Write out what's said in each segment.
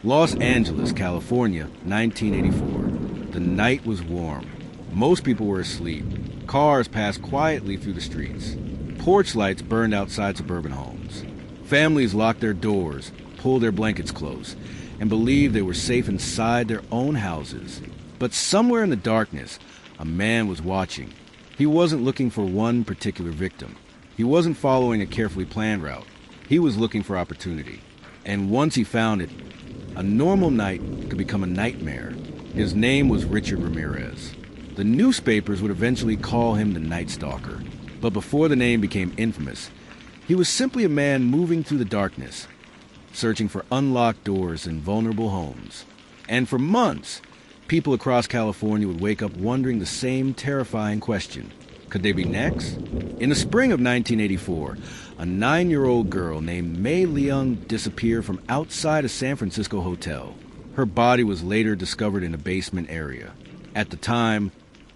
Los Angeles, California, 1984. The night was warm. Most people were asleep. Cars passed quietly through the streets. Porch lights burned outside suburban homes. Families locked their doors, pulled their blankets close, and believed they were safe inside their own houses. But somewhere in the darkness, a man was watching. He wasn't looking for one particular victim. He wasn't following a carefully planned route. He was looking for opportunity. And once he found it, a normal night could become a nightmare. His name was Richard Ramirez. The newspapers would eventually call him the Night Stalker. But before the name became infamous, he was simply a man moving through the darkness, searching for unlocked doors in vulnerable homes. And for months, people across California would wake up wondering the same terrifying question. Could they be next? In the spring of 1984, a 9-year-old girl named May Leung disappeared from outside a San Francisco hotel. Her body was later discovered in a basement area. At the time,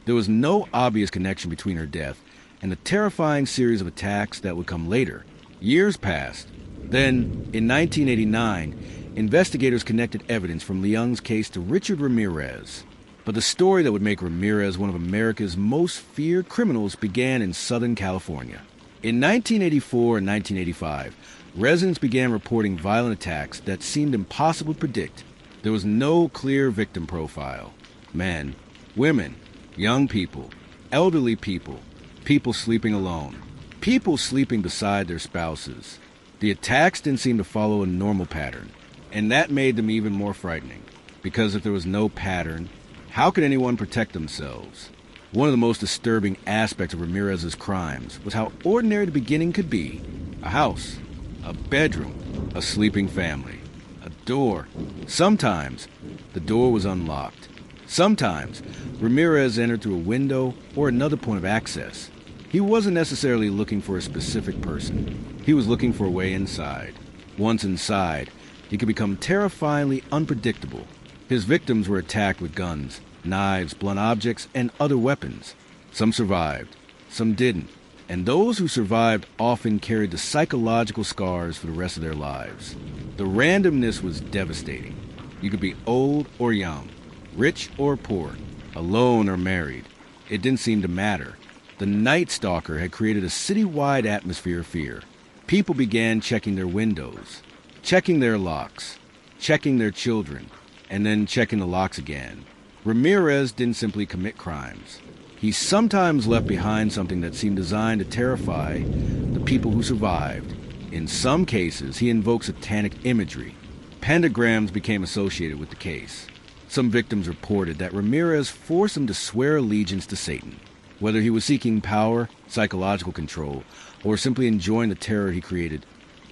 there was no obvious connection between her death and the terrifying series of attacks that would come later. Years passed. Then, in 1989, investigators connected evidence from Leung's case to Richard Ramirez. But the story that would make Ramirez one of America's most feared criminals began in Southern California. In 1984 and 1985, residents began reporting violent attacks that seemed impossible to predict. There was no clear victim profile. Men, women, young people, elderly people, people sleeping alone, people sleeping beside their spouses. The attacks didn't seem to follow a normal pattern, and that made them even more frightening. Because if there was no pattern, how could anyone protect themselves? One of the most disturbing aspects of Ramirez's crimes was how ordinary the beginning could be. A house, a bedroom, a sleeping family, a door. Sometimes, the door was unlocked. Sometimes, Ramirez entered through a window or another point of access. He wasn't necessarily looking for a specific person. He was looking for a way inside. Once inside, he could become terrifyingly unpredictable. His victims were attacked with guns, knives, blunt objects, and other weapons. Some survived, some didn't, and those who survived often carried the psychological scars for the rest of their lives. The randomness was devastating. You could be old or young, rich or poor, alone or married. It didn't seem to matter. The Night Stalker had created a citywide atmosphere of fear. People began checking their windows, checking their locks, checking their children, and then checking the locks again. Ramirez didn't simply commit crimes. He sometimes left behind something that seemed designed to terrify the people who survived. In some cases, he invoked satanic imagery. Pentagrams became associated with the case. Some victims reported that Ramirez forced them to swear allegiance to Satan. Whether he was seeking power, psychological control, or simply enjoying the terror he created,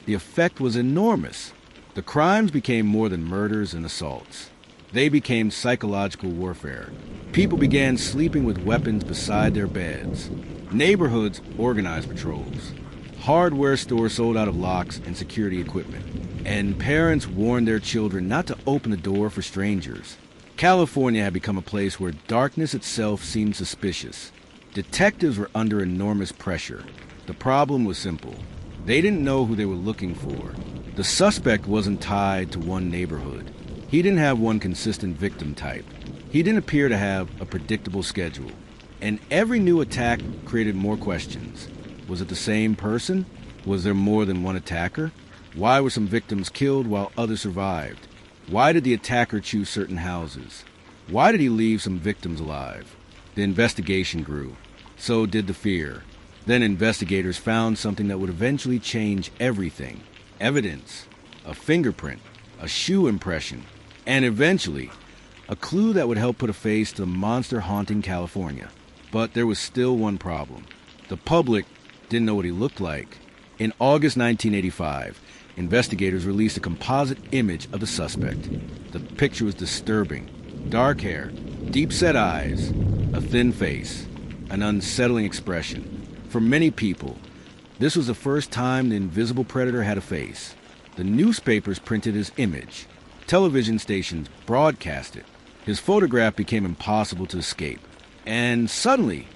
the effect was enormous. The crimes became more than murders and assaults. They became psychological warfare. People began sleeping with weapons beside their beds. Neighborhoods organized patrols. Hardware stores sold out of locks and security equipment. And parents warned their children not to open the door for strangers. California had become a place where darkness itself seemed suspicious. Detectives were under enormous pressure. The problem was simple. They didn't know who they were looking for. The suspect wasn't tied to one neighborhood. He didn't have one consistent victim type. He didn't appear to have a predictable schedule. And every new attack created more questions. Was it the same person? Was there more than one attacker? Why were some victims killed while others survived? Why did the attacker choose certain houses? Why did he leave some victims alive? The investigation grew. So did the fear. Then investigators found something that would eventually change everything. Evidence, a fingerprint, a shoe impression, and eventually, a clue that would help put a face to the monster haunting California. But there was still one problem. The public didn't know what he looked like. In August 1985, investigators released a composite image of the suspect. The picture was disturbing. Dark hair, deep-set eyes, a thin face, an unsettling expression. For many people, this was the first time the invisible predator had a face. The newspapers printed his image. Television stations broadcast it. His photograph became impossible to escape. And suddenly,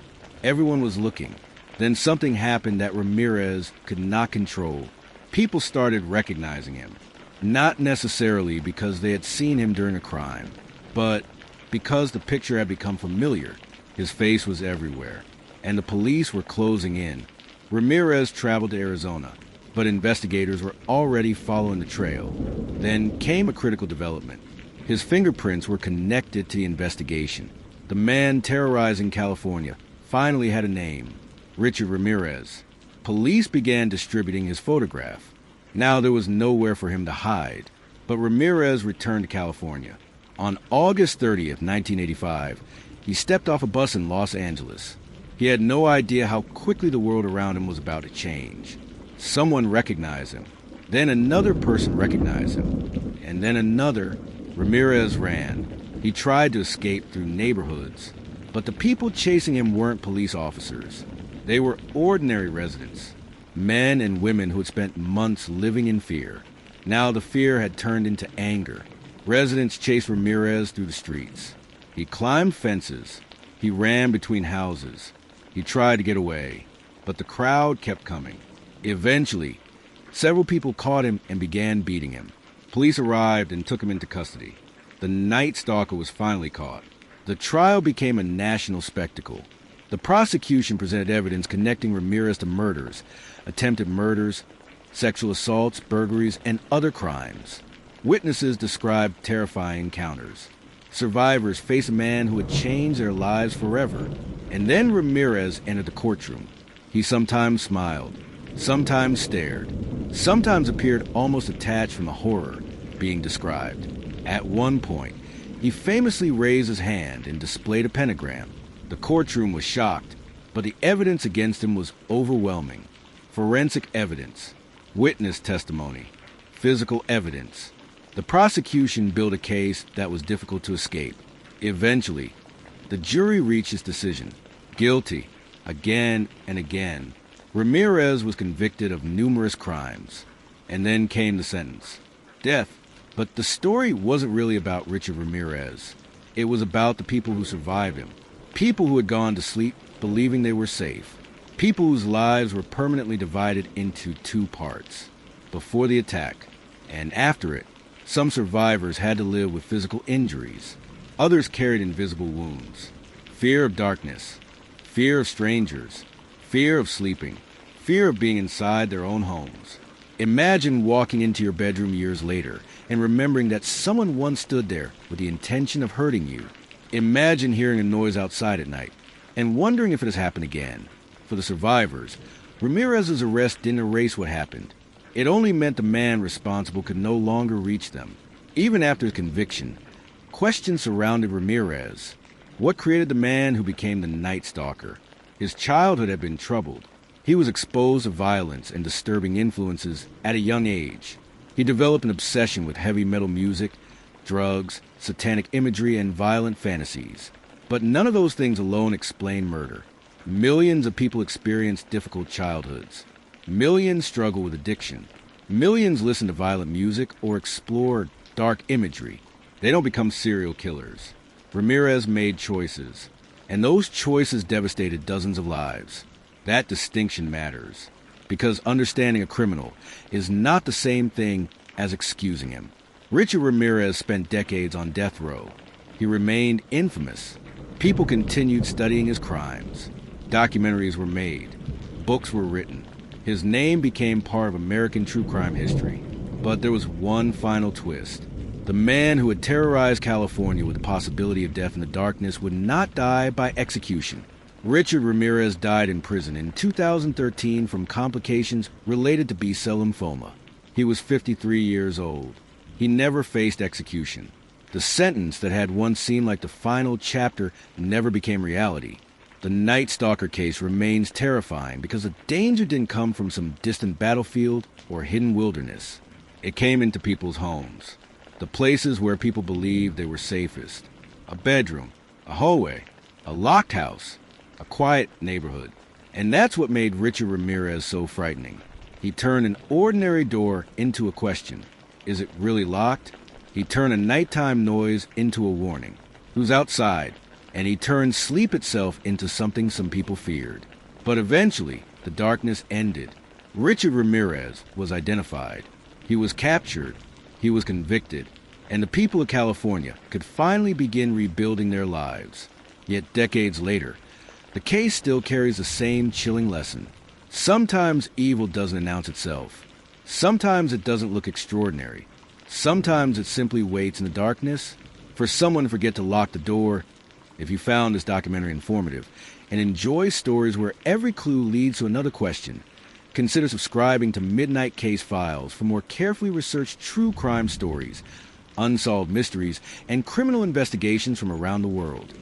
everyone was looking. Then something happened that Ramirez could not control. People started recognizing him. Not necessarily because they had seen him during a crime, but because the picture had become familiar. His face was everywhere, and the police were closing in. Ramirez traveled to Arizona, but investigators were already following the trail. Then came a critical development. His fingerprints were connected to the investigation. The man terrorizing California finally had a name: Richard Ramirez. Police began distributing his photograph. Now there was nowhere for him to hide. But Ramirez returned to California. On August 30th, 1985, he stepped off a bus in Los Angeles. He had no idea how quickly the world around him was about to change. Someone recognized him. Then another person recognized him. And then another. Ramirez ran. He tried to escape through neighborhoods. But the people chasing him weren't police officers. They were ordinary residents. Men and women who had spent months living in fear. Now the fear had turned into anger. Residents chased Ramirez through the streets. He climbed fences. He ran between houses. He tried to get away, but the crowd kept coming. Eventually, several people caught him and began beating him. Police arrived and took him into custody. The Night Stalker was finally caught. The trial became a national spectacle. The prosecution presented evidence connecting Ramirez to murders, attempted murders, sexual assaults, burglaries, and other crimes. Witnesses described terrifying encounters. Survivors faced a man who had changed their lives forever. And then Ramirez entered the courtroom. He sometimes smiled, sometimes stared, sometimes appeared almost detached from the horror being described. At one point, he famously raised his hand and displayed a pentagram. The courtroom was shocked, but the evidence against him was overwhelming. Forensic evidence, witness testimony, physical evidence. The prosecution built a case that was difficult to escape. Eventually, the jury reached its decision. Guilty, again and again. Ramirez was convicted of numerous crimes. And then came the sentence. Death. But the story wasn't really about Richard Ramirez. It was about the people who survived him. People who had gone to sleep believing they were safe. People whose lives were permanently divided into two parts. Before the attack, and after it, some survivors had to live with physical injuries. Others carried invisible wounds. Fear of darkness. Fear of strangers. Fear of sleeping. Fear of being inside their own homes. Imagine walking into your bedroom years later and remembering that someone once stood there with the intention of hurting you. Imagine hearing a noise outside at night and wondering if it has happened again. For the survivors, Ramirez's arrest didn't erase what happened. It only meant the man responsible could no longer reach them. Even after his conviction, questions surrounded Ramirez. What created the man who became the Night Stalker? His childhood had been troubled. He was exposed to violence and disturbing influences at a young age. He developed an obsession with heavy metal music, drugs, satanic imagery, and violent fantasies. But none of those things alone explain murder. Millions of people experience difficult childhoods. Millions struggle with addiction. Millions listen to violent music or explore dark imagery. They don't become serial killers. Ramirez made choices, and those choices devastated dozens of lives. That distinction matters, because understanding a criminal is not the same thing as excusing him. Richard Ramirez spent decades on death row. He remained infamous. People continued studying his crimes. Documentaries were made. Books were written. His name became part of American true crime history. But there was one final twist. The man who had terrorized California with the possibility of death in the darkness would not die by execution. Richard Ramirez died in prison in 2013 from complications related to B-cell lymphoma. He was 53 years old. He never faced execution. The sentence that had once seemed like the final chapter never became reality. The Night Stalker case remains terrifying because the danger didn't come from some distant battlefield or hidden wilderness. It came into people's homes, the places where people believed they were safest. A bedroom, a hallway, a locked house, a quiet neighborhood. And that's what made Richard Ramirez so frightening. He turned an ordinary door into a question. Is it really locked? He turned a nighttime noise into a warning. Who's outside? And he turned sleep itself into something some people feared. But eventually, the darkness ended. Richard Ramirez was identified. He was captured. He was convicted, and the people of California could finally begin rebuilding their lives. Yet decades later, the case still carries the same chilling lesson. Sometimes evil doesn't announce itself. Sometimes it doesn't look extraordinary. Sometimes it simply waits in the darkness for someone to forget to lock the door. If you found this documentary informative and enjoy stories where every clue leads to another question, consider subscribing to Midnight Case Files for more carefully researched true crime stories, unsolved mysteries, and criminal investigations from around the world.